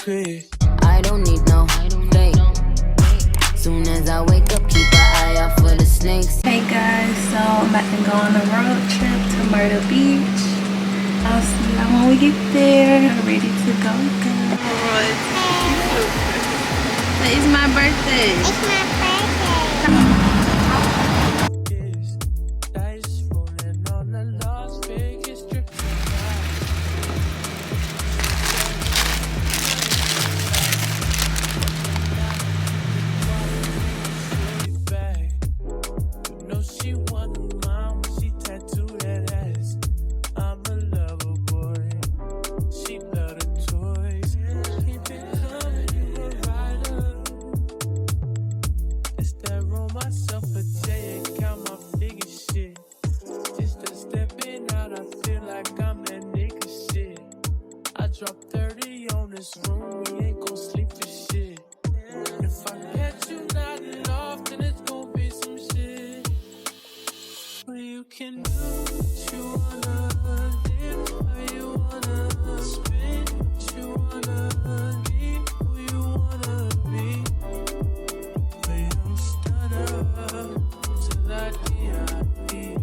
crib. I don't need no fake. Soon as I wake up, keep an eye out for the snakes. Hey guys, so I'm about to go on a road trip to Myrtle Beach. I'll see y'all when we get there. I'm ready to go. Oh, it's cute. It's my birthday. It's my birthday. Drop 30 on this room, we ain't gon' sleep for shit. If I catch you nodding off, then it's gon' be some shit. Well, you can do what you wanna, live how you wanna, spin what you wanna, be who you wanna be. But you don't stutter till I D.I.E.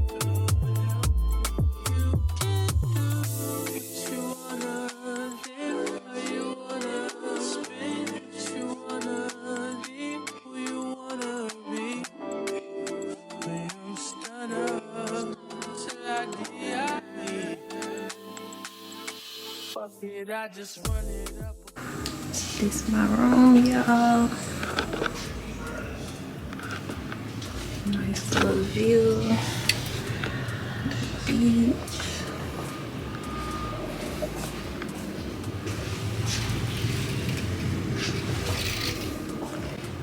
I just run it up. This is my room, y'all. Nice little view. Beach.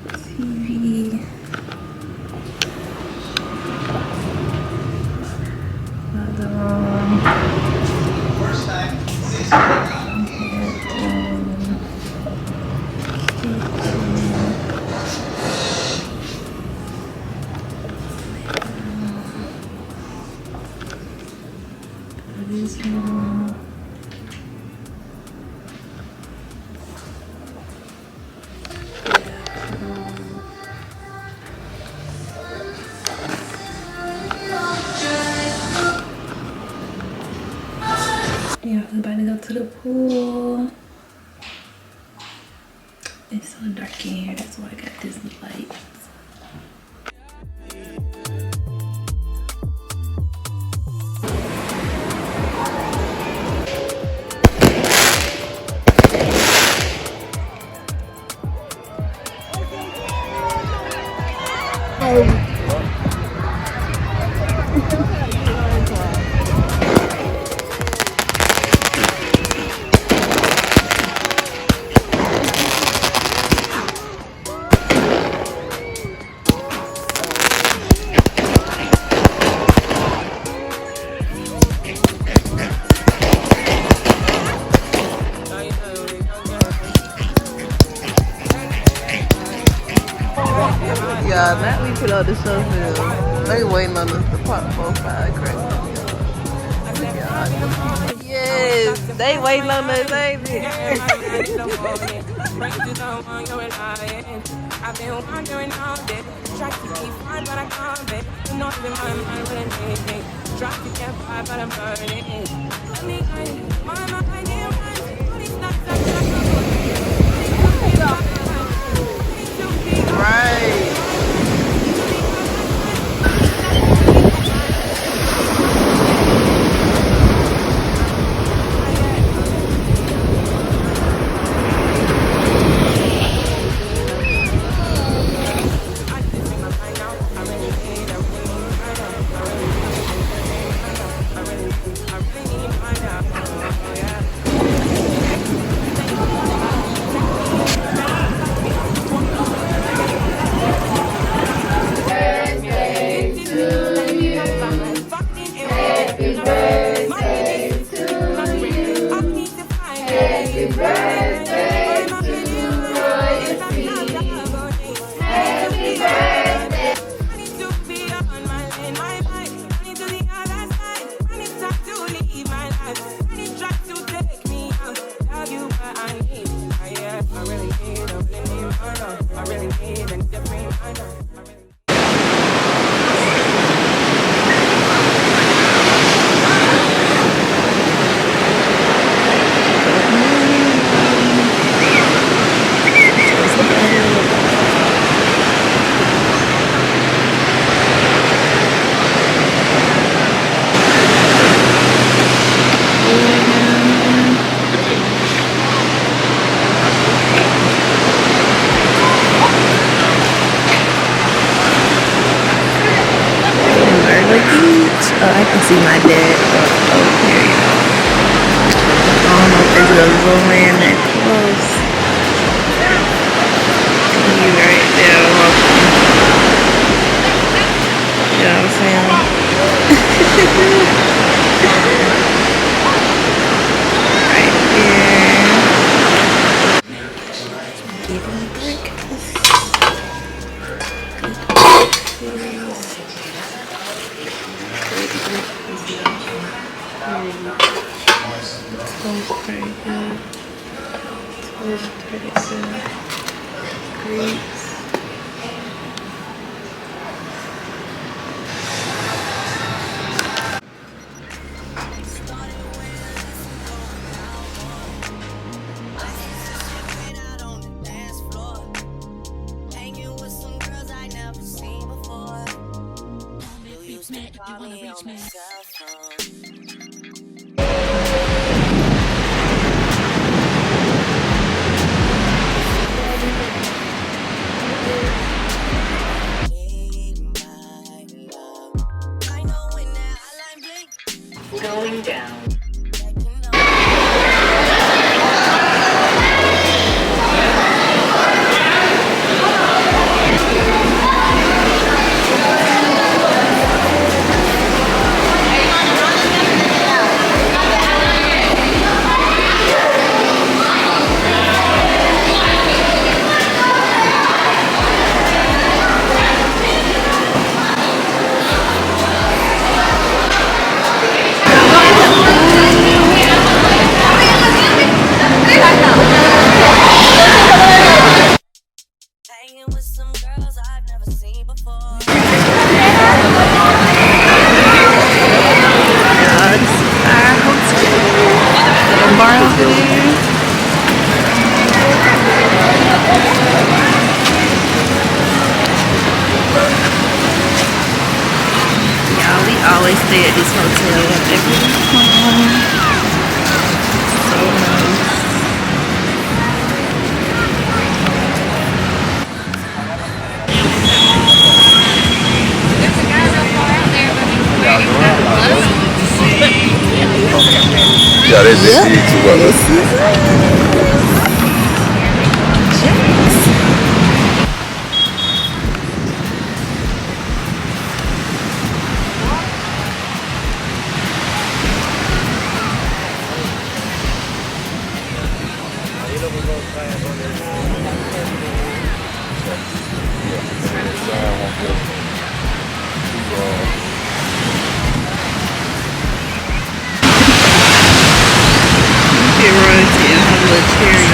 TV. Another room. First time. Yeah, I'm about to go to the pool. It's so dark in here, that's why I got this light. Yeah, now we put out the show. They waiting on us to pop 4-5 cracks. Yes, they waiting on us, ain't they? I've been wondering all day, try to keep fine, but I can't, babe. You know, in my mind, when I'm thinking, try to get by, but I'm burning. Let me go, my mind, but it's not right. see my dad. Oh, period. I don't know if there's a zoom in that close. You right there walking. You know what I'm saying? Right there. Eating breakfast. Toast pretty good. Toast pretty good. Grapes. Going down. Always stay at this hotel whenever we come. So nice. There's a guy real far out there, but he's waiting for the bus. Yeah, they did too well. Get royalty and have a little cherry.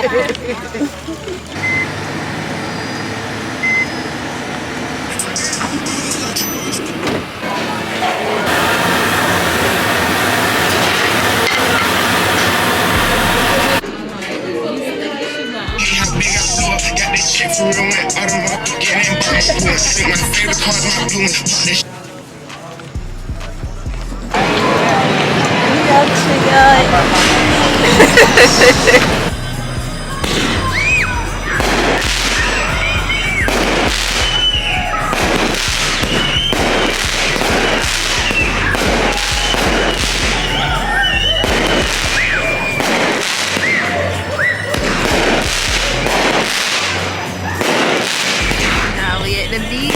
Now we at the beach.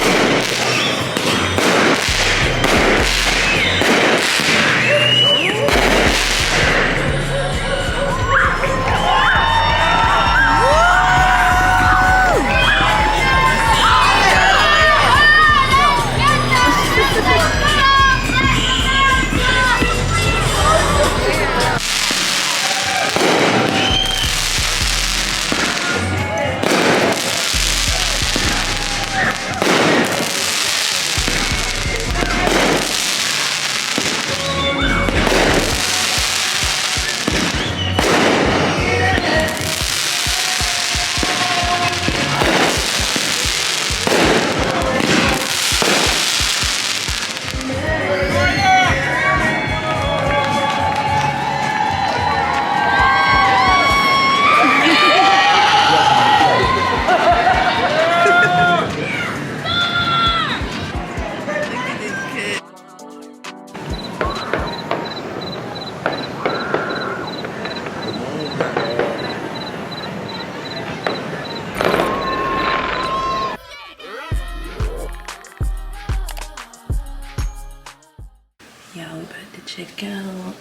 Y'all, we about to check out.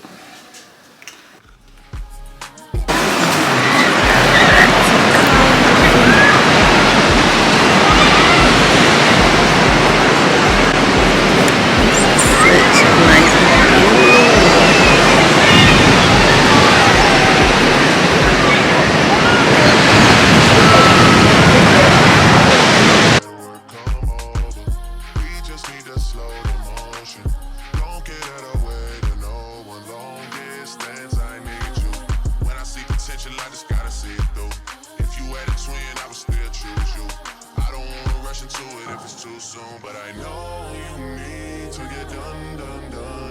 But I know you need to get done.